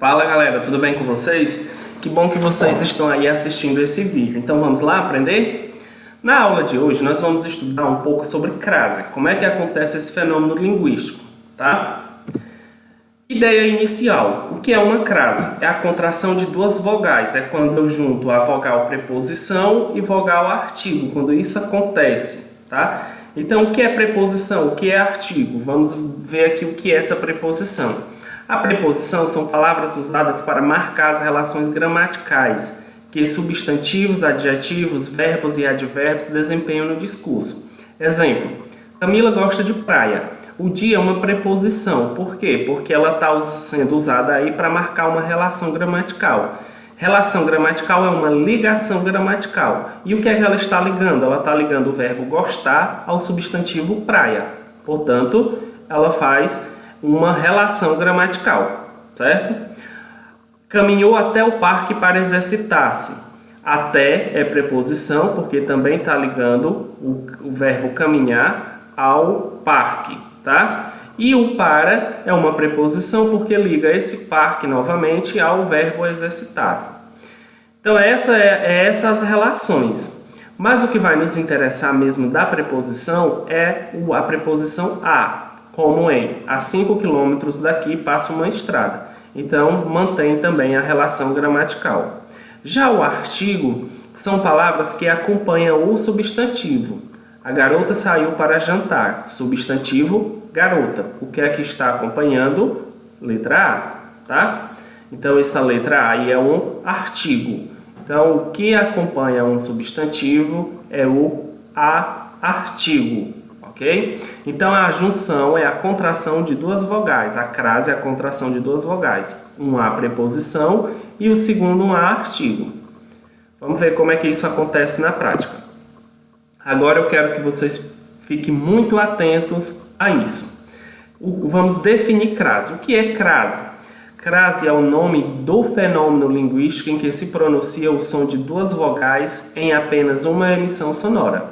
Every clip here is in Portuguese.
Fala galera, tudo bem com vocês? Que bom que vocês estão aí assistindo esse vídeo. Então vamos lá aprender? Na aula de hoje nós vamos estudar um pouco sobre crase, como é que acontece esse fenômeno linguístico, tá? Ideia inicial, o que é uma crase? É a contração de duas vogais, é quando eu junto a vogal preposição e vogal artigo, quando isso acontece, tá? Então o que é preposição? O que é artigo? Vamos ver aqui o que é essa preposição. A preposição são palavras usadas para marcar as relações gramaticais que substantivos, adjetivos, verbos e advérbios desempenham no discurso. Exemplo, Camila gosta de praia. O de é uma preposição. Por quê? Porque ela está sendo usada aí para marcar uma relação gramatical. Relação gramatical é uma ligação gramatical. E o que é que ela está ligando? Ela está ligando o verbo gostar ao substantivo praia. Portanto, ela faz uma relação gramatical, certo? Caminhou até o parque para exercitar-se. Até é preposição, porque também está ligando o verbo caminhar ao parque, tá? E o para é uma preposição, porque liga esse parque novamente ao verbo exercitar-se. Então, essas relações. Mas o que vai nos interessar mesmo da preposição é a preposição a. Como em a 5 km daqui passa uma estrada. Então, mantém também a relação gramatical. Já o artigo são palavras que acompanham o substantivo. A garota saiu para jantar. Substantivo, garota. O que é que está acompanhando? Letra A, tá? Então, essa letra A aí é um artigo. Então, o que acompanha um substantivo é o artigo. Ok? Então, a junção é a contração de duas vogais. A crase é a contração de duas vogais. Um A preposição e o segundo um A artigo. Vamos ver como é que isso acontece na prática. Agora eu quero que vocês fiquem muito atentos a isso. Vamos definir crase. O que é crase? Crase é o nome do fenômeno linguístico em que se pronuncia o som de duas vogais em apenas uma emissão sonora.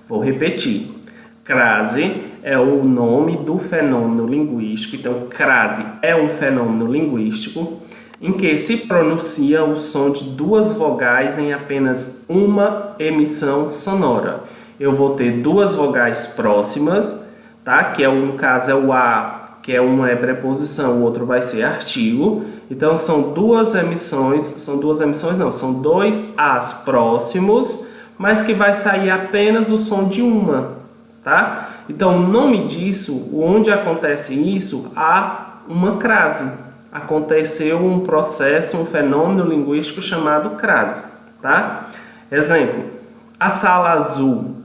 Vou repetir. Crase é o nome do fenômeno linguístico. Então, crase é um fenômeno linguístico em que se pronuncia o som de duas vogais em apenas uma emissão sonora. Eu vou ter duas vogais próximas, tá? Que no caso é o A, que é uma é preposição, o outro vai ser artigo. Então, são dois As próximos, mas que vai sair apenas o som de uma. Tá? Então, o nome disso, onde acontece isso, há uma crase. Aconteceu um processo, um fenômeno linguístico chamado crase. Tá? Exemplo, a sala azul.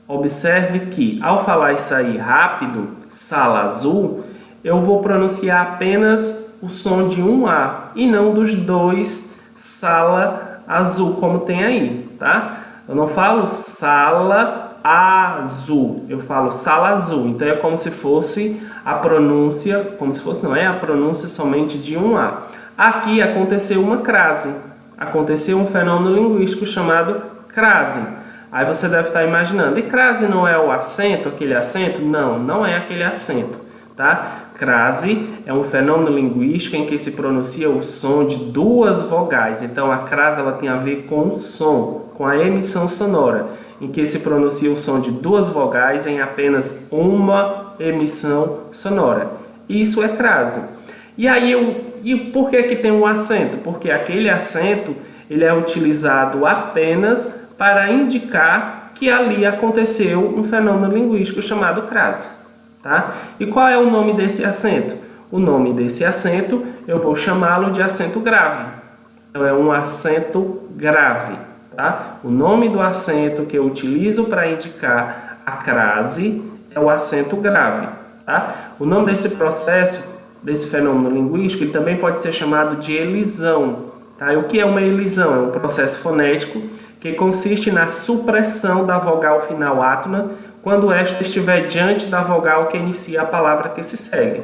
Observe que, ao falar isso aí rápido, sala azul, eu vou pronunciar apenas o som de um A e não dos dois sala azul, como tem aí. Tá? Eu não falo sala azul, eu falo sala azul. Então é como se fosse a pronúncia, é a pronúncia somente de um A. Aqui aconteceu uma crase, aconteceu um fenômeno linguístico chamado crase. Aí você deve estar imaginando, e crase não é o acento, aquele acento? Não, não é aquele acento, tá? Crase é um fenômeno linguístico em que se pronuncia o som de duas vogais. Então a crase ela tem a ver com o som, com a emissão sonora, em que se pronuncia o som de duas vogais em apenas uma emissão sonora. Isso é crase. E aí, por que tem um acento? Porque aquele acento ele é utilizado apenas para indicar que ali aconteceu um fenômeno linguístico chamado crase. Tá? E qual é o nome desse acento? O nome desse acento eu vou chamá-lo de acento grave. Então é um acento grave. Tá? O nome do acento que eu utilizo para indicar a crase é o acento grave. Tá? O nome desse processo, desse fenômeno linguístico, ele também pode ser chamado de elisão. Tá? E o que é uma elisão? É um processo fonético que consiste na supressão da vogal final átona quando esta estiver diante da vogal que inicia a palavra que se segue.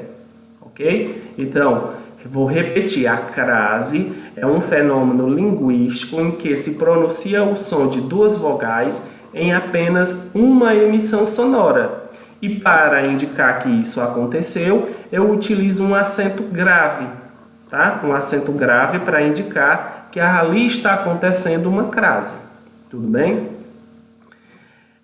Ok? Então, vou repetir, a crase é um fenômeno linguístico em que se pronuncia o som de duas vogais em apenas uma emissão sonora. E para indicar que isso aconteceu, eu utilizo um acento grave. tá? Com acento grave para indicar que ali está acontecendo uma crase. Tudo bem?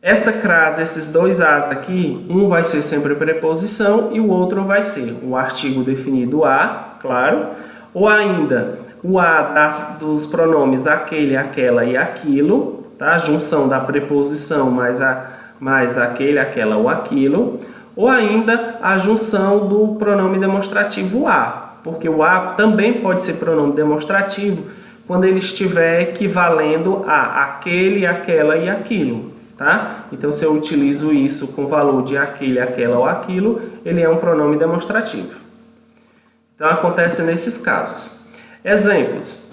Essa crase, esses dois As aqui, um vai ser sempre preposição e o outro vai ser o artigo definido a, claro, ou ainda o a dos pronomes aquele, aquela e aquilo, tá? A junção da preposição mais aquele, aquela ou aquilo, ou ainda a junção do pronome demonstrativo a, porque o a também pode ser pronome demonstrativo quando ele estiver equivalendo a aquele, aquela e aquilo, tá? Então, se eu utilizo isso com valor de aquele, aquela ou aquilo, ele é um pronome demonstrativo. Então, acontece nesses casos. Exemplos.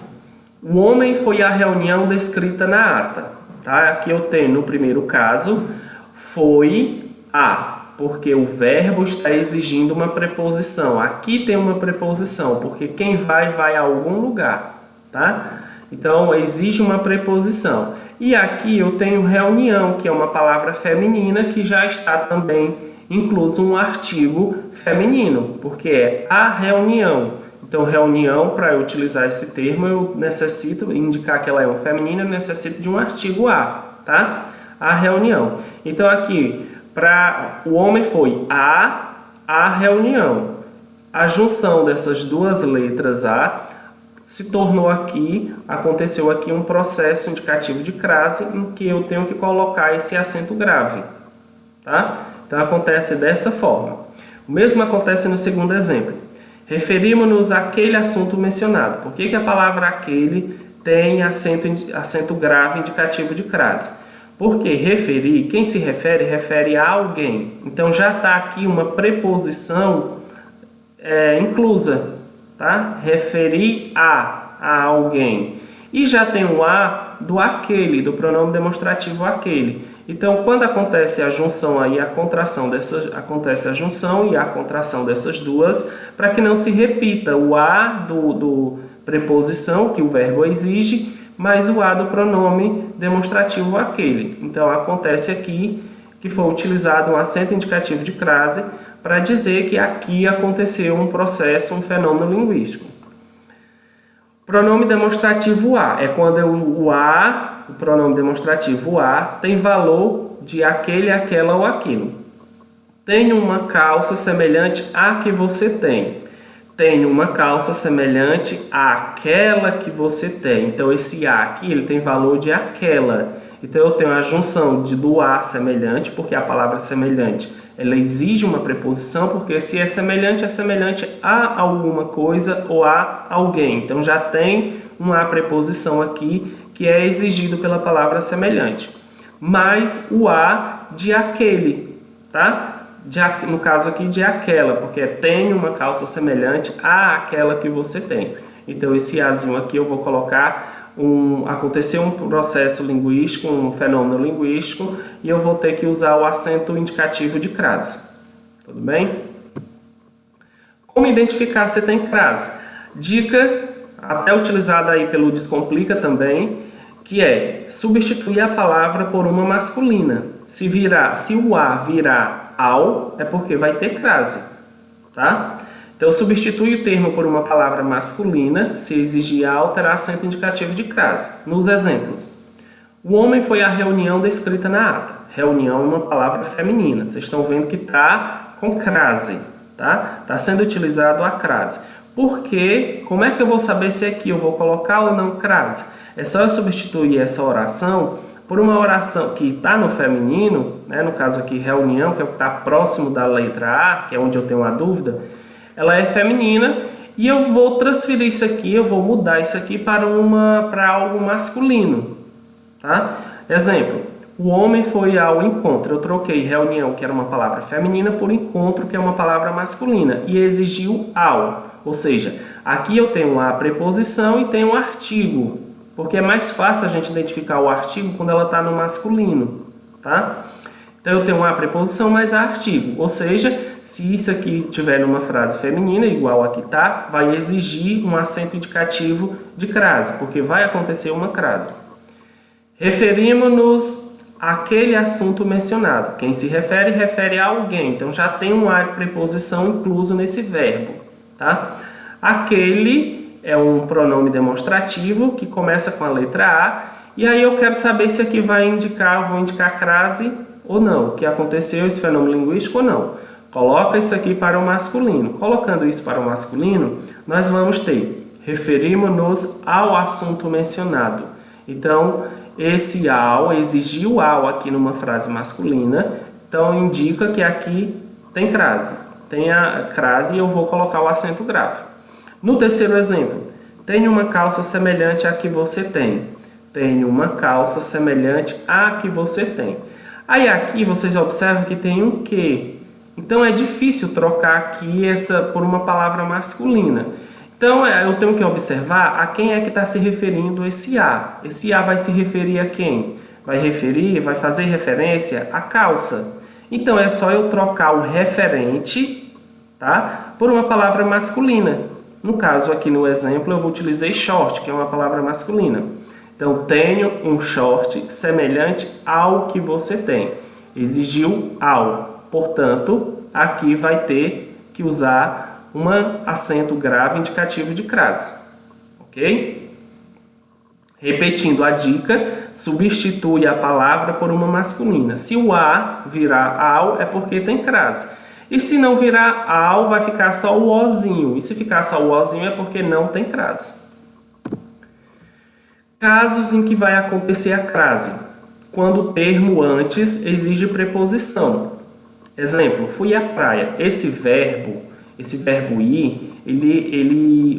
O homem foi à reunião descrita na ata. Tá? Aqui eu tenho, no primeiro caso, foi a, porque o verbo está exigindo uma preposição. Aqui tem uma preposição, porque quem vai a algum lugar. Tá? Então, exige uma preposição. E aqui eu tenho reunião, que é uma palavra feminina, que já está também incluso um artigo feminino, porque é a reunião. Então, reunião, para eu utilizar esse termo, eu necessito indicar que ela é um feminino, eu necessito de um artigo a, tá? A reunião. Então, aqui, para o homem foi a reunião. A junção dessas duas letras a se tornou aqui, aconteceu aqui um processo indicativo de crase em que eu tenho que colocar esse acento grave, tá? Então, acontece dessa forma. O mesmo acontece no segundo exemplo. Referimos-nos àquele assunto mencionado. Por que a palavra aquele tem acento grave indicativo de crase? Porque referir, quem se refere, refere a alguém. Então, já está aqui uma preposição inclusa, tá? Referir a alguém. E já tem o a do aquele, do pronome demonstrativo aquele. Então, quando acontece a junção aí, a contração acontece a junção e a contração dessas duas, para que não se repita o a do preposição, que o verbo exige, mais o a do pronome demonstrativo aquele. Então, acontece aqui que foi utilizado um acento indicativo de crase para dizer que aqui aconteceu um processo, um fenômeno linguístico. Pronome demonstrativo a é quando o pronome demonstrativo a tem valor de aquele, aquela ou aquilo. Tenho uma calça semelhante à que você tem. Tenho uma calça semelhante àquela que você tem. Então, esse a aqui ele tem valor de aquela. Então, eu tenho a junção do a semelhante, porque a palavra semelhante ela exige uma preposição, porque se é semelhante a alguma coisa ou a alguém. Então, já tem uma preposição aqui que é exigido pela palavra semelhante. Mais o a de aquele, tá? No caso aqui de aquela, porque tem uma calça semelhante àquela que você tem. Então, esse azinho aqui eu vou colocar aconteceu um processo linguístico, um fenômeno linguístico, e eu vou ter que usar o acento indicativo de crase. Tudo bem? Como identificar se tem crase? Dica, até utilizada aí pelo Descomplica também, que é substituir a palavra por uma masculina. Se o a virar ao, é porque vai ter crase, tá? Então, substitui o termo por uma palavra masculina, se exigir ao, terá acento indicativo de crase. Nos exemplos, o homem foi à reunião descrita na ata. Reunião é uma palavra feminina. Vocês estão vendo que está com crase, tá? Está sendo utilizado a crase. Por quê? Como é que eu vou saber se aqui eu vou colocar ou não crase? É só eu substituir essa oração por uma oração que está no feminino, né? No caso aqui, reunião, que é o que está próximo da letra A, que é onde eu tenho uma dúvida. Ela é feminina e eu vou transferir isso aqui, eu vou mudar isso aqui para algo masculino, tá? Exemplo, o homem foi ao encontro. Eu troquei reunião, que era uma palavra feminina, por encontro, que é uma palavra masculina, e exigiu ao. Ou seja, aqui eu tenho a preposição e tenho um artigo, porque é mais fácil a gente identificar o artigo quando ela está no masculino, tá? Então, eu tenho a preposição mais a artigo, ou seja, se isso aqui tiver numa frase feminina, igual aqui está, vai exigir um acento indicativo de crase, porque vai acontecer uma crase. Referimos-nos àquele assunto mencionado. Quem se refere, refere a alguém. Então, já tem um a de preposição incluso nesse verbo, tá? Aquele é um pronome demonstrativo que começa com a letra A, e aí eu quero saber se aqui vou indicar crase ou não, que aconteceu esse fenômeno linguístico ou não. Coloca isso aqui para o masculino. Colocando isso para o masculino, nós vamos ter referimos-nos ao assunto mencionado. Então, esse ao, exigiu ao aqui numa frase masculina, então indica que aqui tem crase. Tem a crase e eu vou colocar o acento grave. No terceiro exemplo, tenho uma calça semelhante à que você tem. Tenho uma calça semelhante à que você tem. Aí aqui vocês observam que tem um que. Então é difícil trocar aqui essa por uma palavra masculina. Então eu tenho que observar a quem é que está se referindo esse A. Esse A vai se referir a quem? Vai fazer referência à calça. Então é só eu trocar o referente, tá, por uma palavra masculina. No caso aqui no exemplo eu utilizei short, que é uma palavra masculina. Então tenho um short semelhante ao que você tem. Exigiu ao. Portanto, aqui vai ter que usar um acento grave indicativo de crase. Ok? Repetindo a dica, substitui a palavra por uma masculina. Se o A virar ao, é porque tem crase. E se não virar ao, vai ficar só o ozinho. E se ficar só o ozinho, é porque não tem crase. Casos em que vai acontecer a crase. Quando o termo antes exige preposição. Exemplo, fui à praia. Esse verbo ir,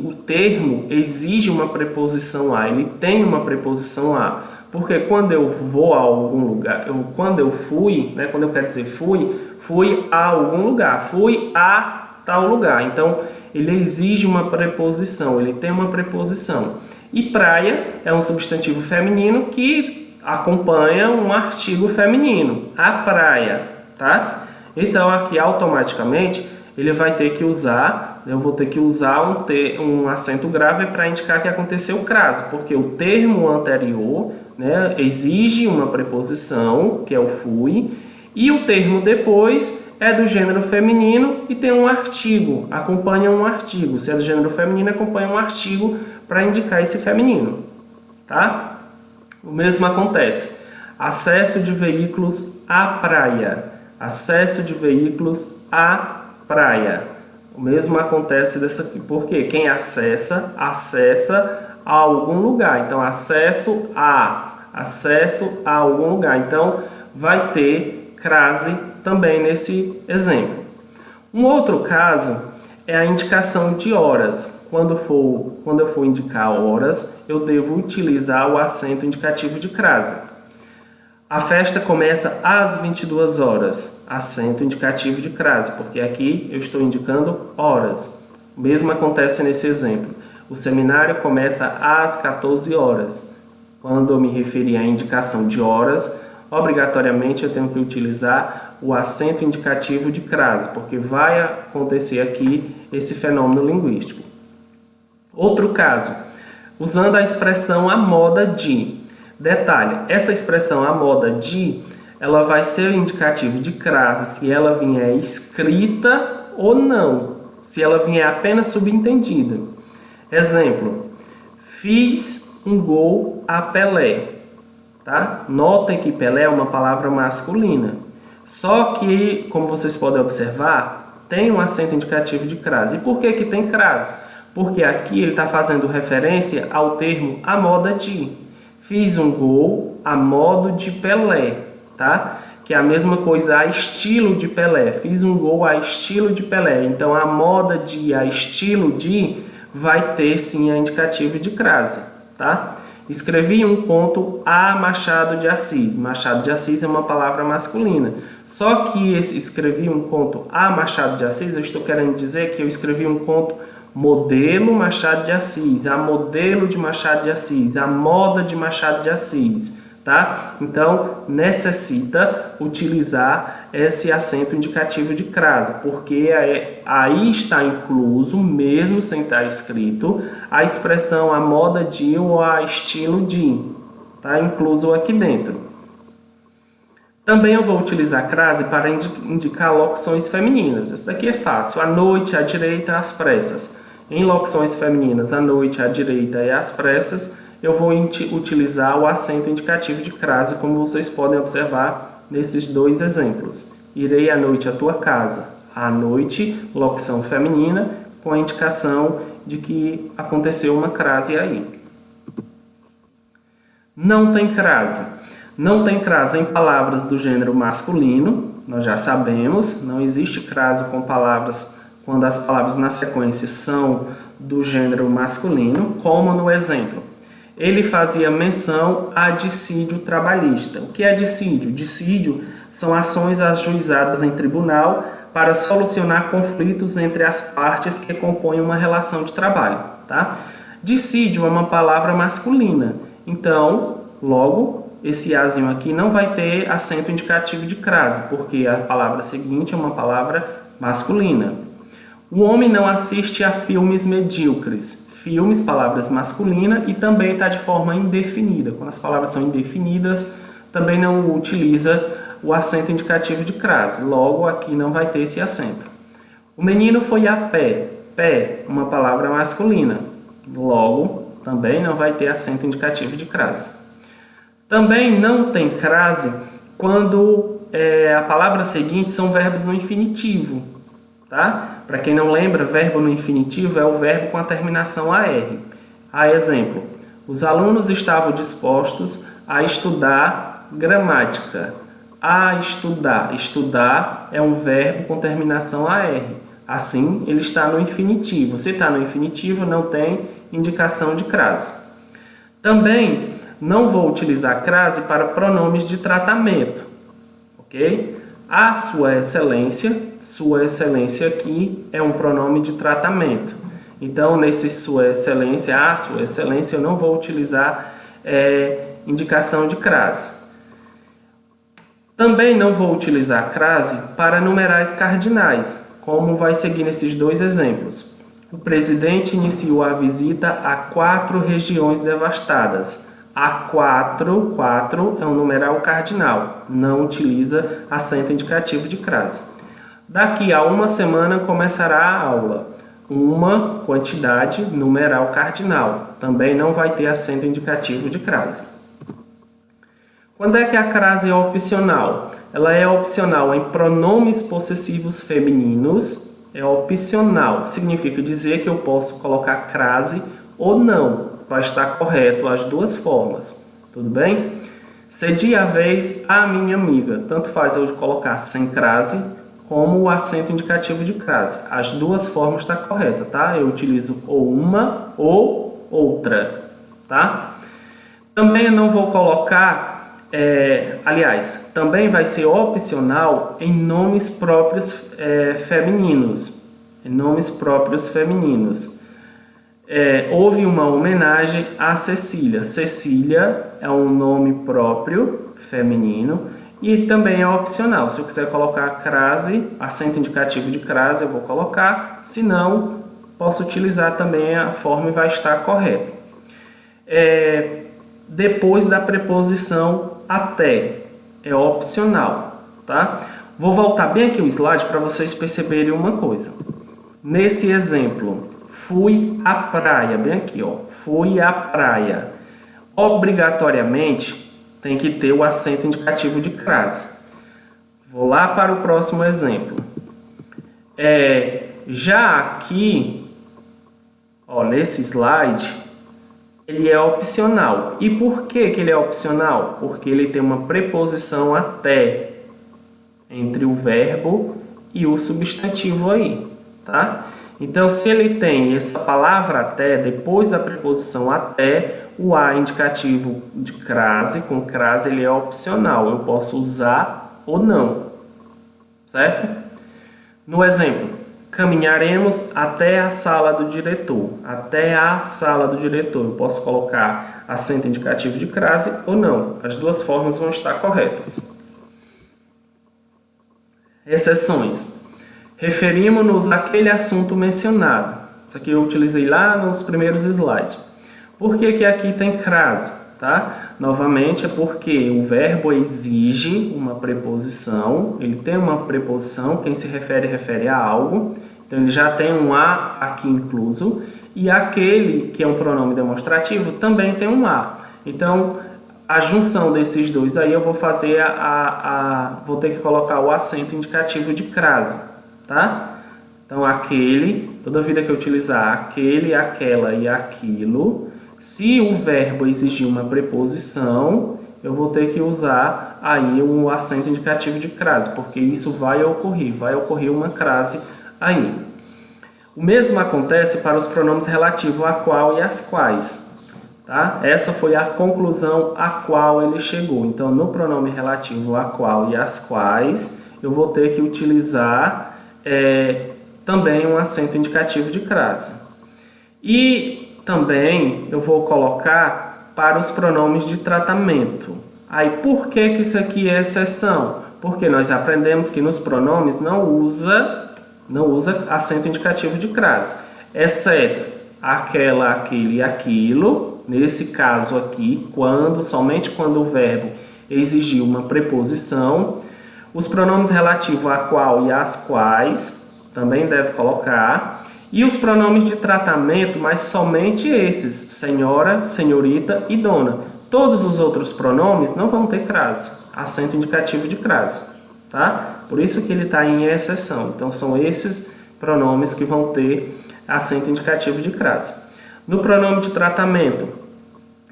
o termo exige uma preposição a, ele tem uma preposição a. Porque quando eu vou a algum lugar, quando eu fui, né, quando eu quero dizer fui a algum lugar, fui a tal lugar. Então, ele exige uma preposição, ele tem uma preposição. E praia é um substantivo feminino que acompanha um artigo feminino, a praia, tá? Então, aqui automaticamente, ele vai ter que usar, eu vou ter que usar um acento grave para indicar que aconteceu crase, porque o termo anterior, né, exige uma preposição, que é o fui, e o termo depois é do gênero feminino e tem um artigo, acompanha um artigo. Se é do gênero feminino, acompanha um artigo para indicar esse feminino, tá? O mesmo acontece. Acesso de veículos à praia. Acesso de veículos à praia. O mesmo acontece dessa aqui, porque quem acessa a algum lugar. Então, acesso a algum lugar. Então, vai ter crase também nesse exemplo. Um outro caso é a indicação de horas. Quando eu for indicar horas, eu devo utilizar o acento indicativo de crase. A festa começa às 22 horas, acento indicativo de crase, porque aqui eu estou indicando horas. O mesmo acontece nesse exemplo. O seminário começa às 14 horas. Quando eu me referir à indicação de horas, obrigatoriamente eu tenho que utilizar o acento indicativo de crase, porque vai acontecer aqui esse fenômeno linguístico. Outro caso, usando a expressão a moda de. Detalhe, essa expressão a moda de, ela vai ser indicativo de crase se ela vier escrita ou não, se ela vier apenas subentendida. Exemplo, fiz um gol a Pelé. Tá? Notem que Pelé é uma palavra masculina. Só que, como vocês podem observar, tem um acento indicativo de crase. E por que tem crase? Porque aqui ele está fazendo referência ao termo a moda de. Fiz um gol a modo de Pelé, tá? Que é a mesma coisa a estilo de Pelé. Fiz um gol a estilo de Pelé. Então, a moda de, a estilo de, vai ter sim a indicativo de crase, tá? Escrevi um conto a Machado de Assis. Machado de Assis é uma palavra masculina. Só que escrevi um conto a Machado de Assis, eu estou querendo dizer que eu escrevi um conto modelo Machado de Assis, a modelo de Machado de Assis, a moda de Machado de Assis, tá? Então, necessita utilizar esse acento indicativo de crase, porque aí está incluso, mesmo sem estar escrito, a expressão a moda de ou a estilo de, tá? Incluso aqui dentro. Também eu vou utilizar crase para indicar locuções femininas. Isso daqui é fácil. À noite, à direita, às pressas. Em locuções femininas, à noite, à direita e às pressas, eu vou utilizar o acento indicativo de crase, como vocês podem observar nesses dois exemplos. Irei à noite à tua casa. À noite, locução feminina, com a indicação de que aconteceu uma crase aí. Não tem crase. Não tem crase em palavras do gênero masculino, nós já sabemos, não existe crase com palavras quando as palavras na sequência são do gênero masculino, como no exemplo. Ele fazia menção a dissídio trabalhista. O que é dissídio? Dissídio são ações ajuizadas em tribunal para solucionar conflitos entre as partes que compõem uma relação de trabalho. Tá? Dissídio é uma palavra masculina, então, logo, esse azinho aqui não vai ter acento indicativo de crase, porque a palavra seguinte é uma palavra masculina. O homem não assiste a filmes medíocres. Filmes, palavras masculina, e também está de forma indefinida. Quando as palavras são indefinidas, também não utiliza o acento indicativo de crase. Logo, aqui não vai ter esse acento. O menino foi a pé. Pé, uma palavra masculina. Logo, também não vai ter acento indicativo de crase. Também não tem crase quando a palavra seguinte são verbos no infinitivo. Tá? Para quem não lembra, verbo no infinitivo é o verbo com a terminação AR. A exemplo, os alunos estavam dispostos a estudar gramática. A estudar. Estudar é um verbo com terminação AR. Assim, ele está no infinitivo. Se está no infinitivo, não tem indicação de crase. Também não vou utilizar crase para pronomes de tratamento. Ok? A sua excelência aqui é um pronome de tratamento. Então, nesse sua excelência, a sua excelência, eu não vou utilizar indicação de crase. Também não vou utilizar crase para numerais cardinais, como vai seguir nesses dois exemplos. O presidente iniciou a visita a 4 regiões devastadas. A 4 é um numeral cardinal, não utiliza acento indicativo de crase. Daqui a uma semana começará a aula. Uma quantidade, numeral cardinal, também não vai ter acento indicativo de crase. Quando é que a crase é opcional? Ela é opcional em pronomes possessivos femininos. É opcional, significa dizer que eu posso colocar crase ou não. Vai estar correto as duas formas, tudo bem? Cedi a vez à minha amiga. Tanto faz eu colocar sem crase como o acento indicativo de crase. As duas formas estão corretas, tá? Eu utilizo ou uma ou outra, tá? Também eu não vou colocar... aliás, também vai ser opcional em nomes próprios femininos. Em nomes próprios femininos. Houve uma homenagem a Cecília. Cecília é um nome próprio feminino e também é opcional. Se eu quiser colocar crase, acento indicativo de crase, eu vou colocar. Se não, posso utilizar também a forma e vai estar correto. Depois da preposição até, é opcional, tá? Vou voltar bem aqui o slide para vocês perceberem uma coisa. Nesse exemplo, fui à praia, bem aqui, ó, fui à praia. Obrigatoriamente tem que ter o acento indicativo de crase. Vou lá para o próximo exemplo. Já aqui, ó, nesse slide, ele é opcional. E por que que ele é opcional? Porque ele tem uma preposição até entre o verbo e o substantivo aí, tá? Então, se ele tem essa palavra até, depois da preposição até, o A indicativo de crase, com crase, ele é opcional. Eu posso usar ou não, certo? No exemplo, caminharemos até a sala do diretor. Até a sala do diretor. Eu posso colocar acento indicativo de crase ou não. As duas formas vão estar corretas. Exceções. Referimos-nos àquele assunto mencionado. Isso aqui eu utilizei lá nos primeiros slides. Por que que aqui tem crase? Tá? Novamente é porque o verbo exige uma preposição. Ele tem uma preposição, quem se refere a algo. Então ele já tem um a aqui incluso, e aquele que é um pronome demonstrativo também tem um a. Então a junção desses dois aí eu vou fazer vou ter que colocar o acento indicativo de crase, tá? Então aquele, toda vida que eu utilizar aquele, aquela e aquilo, se o verbo exigir uma preposição, eu vou ter que usar aí um acento indicativo de crase, porque isso vai ocorrer uma crase aí. O mesmo acontece para os pronomes relativos a qual e as quais. Tá? Essa foi a conclusão a qual ele chegou. Então, no pronome relativo a qual e as quais, eu vou ter que utilizar também um acento indicativo de crase. E também eu vou colocar para os pronomes de tratamento. Aí, por que isso aqui é exceção? Porque nós aprendemos que nos pronomes não usa acento indicativo de crase, exceto aquela, aquele e aquilo. Nesse caso aqui, somente quando o verbo exigir uma preposição. Os pronomes relativos a qual e às quais também deve colocar. E os pronomes de tratamento, mas somente esses, senhora, senhorita e dona. Todos os outros pronomes não vão ter crase, acento indicativo de crase, tá? Por isso que ele está em exceção. Então são esses pronomes que vão ter acento indicativo de crase. No pronome de tratamento,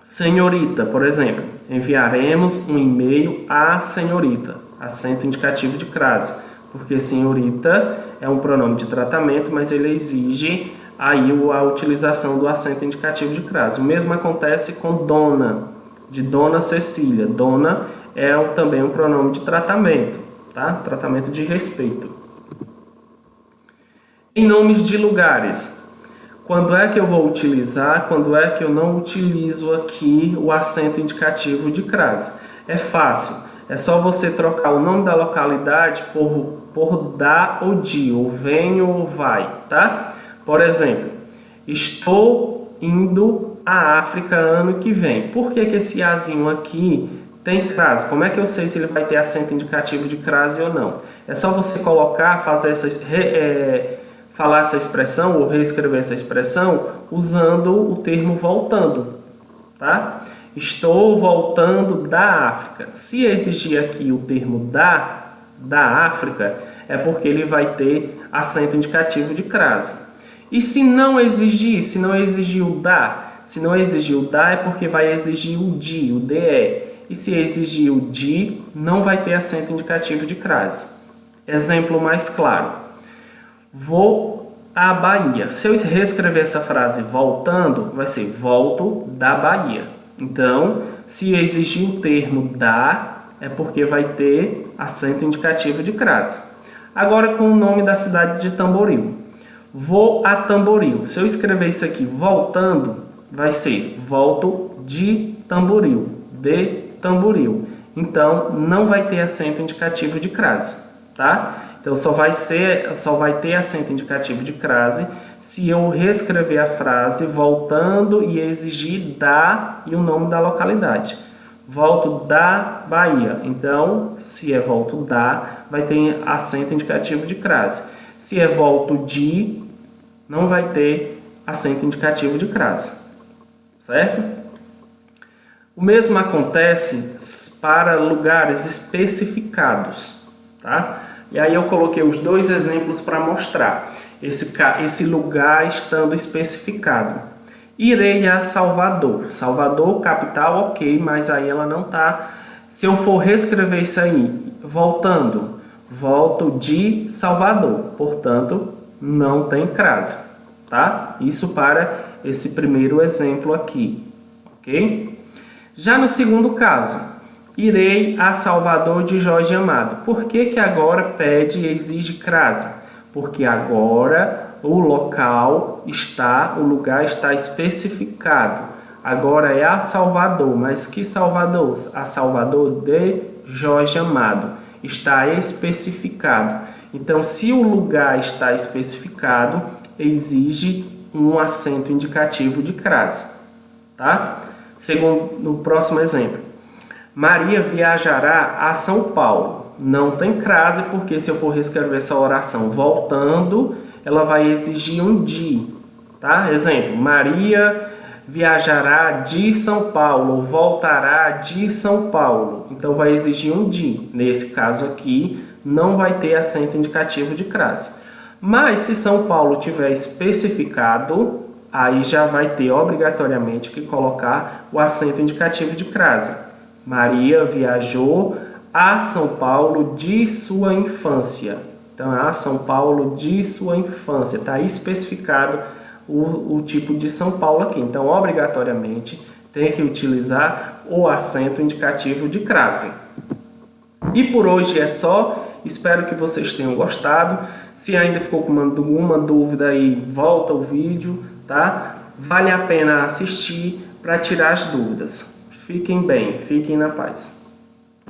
senhorita, por exemplo, enviaremos um e-mail à senhorita, acento indicativo de crase, porque senhorita é um pronome de tratamento, mas ele exige aí a utilização do acento indicativo de crase. O mesmo acontece com dona, de Dona Cecília. Dona é também um pronome de tratamento, tá? Tratamento de respeito. Em nomes de lugares, quando é que eu vou utilizar, quando é que eu não utilizo aqui o acento indicativo de crase? É fácil, é só você trocar o nome da localidade por da ou de, ou vem ou vai, tá? Por exemplo, estou indo à África ano que vem. Por que esse azinho aqui tem crase? Como é que eu sei se ele vai ter acento indicativo de crase ou não? É só você colocar, falar essa expressão ou reescrever essa expressão usando o termo voltando, tá? Estou voltando da África. Se exigir aqui o termo da África, é porque ele vai ter acento indicativo de crase. E se não exigir o da é porque vai exigir o de, o de. E se exigir o de, não vai ter acento indicativo de crase. Exemplo mais claro. Vou à Bahia. Se eu reescrever essa frase voltando, vai ser volto da Bahia. Então, se exigir o termo da, é porque vai ter acento indicativo de crase. Agora com o nome da cidade de Tamboril. Vou a Tamboril. Se eu escrever isso aqui voltando, vai ser volto de Tamboril. De Tamboril. Então, não vai ter acento indicativo de crase, tá? Então, só vai ter acento indicativo de crase se eu reescrever a frase voltando e exigir da e o nome da localidade. Volto da Bahia. Então, se é volto da, vai ter acento indicativo de crase. Se é volto de, não vai ter acento indicativo de crase. Certo? O mesmo acontece para lugares especificados, tá? E aí eu coloquei os dois exemplos para mostrar esse lugar estando especificado. Irei a Salvador. Salvador, capital, ok, mas aí ela não está. Se eu for reescrever isso aí, voltando, volto de Salvador, portanto, não tem crase, tá? Isso para esse primeiro exemplo aqui, ok? Já no segundo caso, irei a Salvador de Jorge Amado. Por que agora pede e exige crase? Porque agora o lugar está especificado. Agora é a Salvador, mas que Salvador? A Salvador de Jorge Amado. Está especificado. Então, se o lugar está especificado, exige um acento indicativo de crase, tá? Segundo, no próximo exemplo. Maria viajará a São Paulo. Não tem crase, porque se eu for reescrever essa oração voltando, ela vai exigir um de, tá? Exemplo, Maria viajará de São Paulo, ou voltará de São Paulo. Então vai exigir um de. Nesse caso aqui, não vai ter acento indicativo de crase. Mas se São Paulo tiver especificado, aí já vai ter obrigatoriamente que colocar o acento indicativo de crase. Maria viajou a São Paulo de sua infância. Então, a São Paulo de sua infância. Está especificado o tipo de São Paulo aqui. Então, obrigatoriamente, tem que utilizar o acento indicativo de crase. E por hoje é só. Espero que vocês tenham gostado. Se ainda ficou com alguma dúvida aí, volta o vídeo, tá? Vale a pena assistir para tirar as dúvidas. Fiquem bem, fiquem na paz.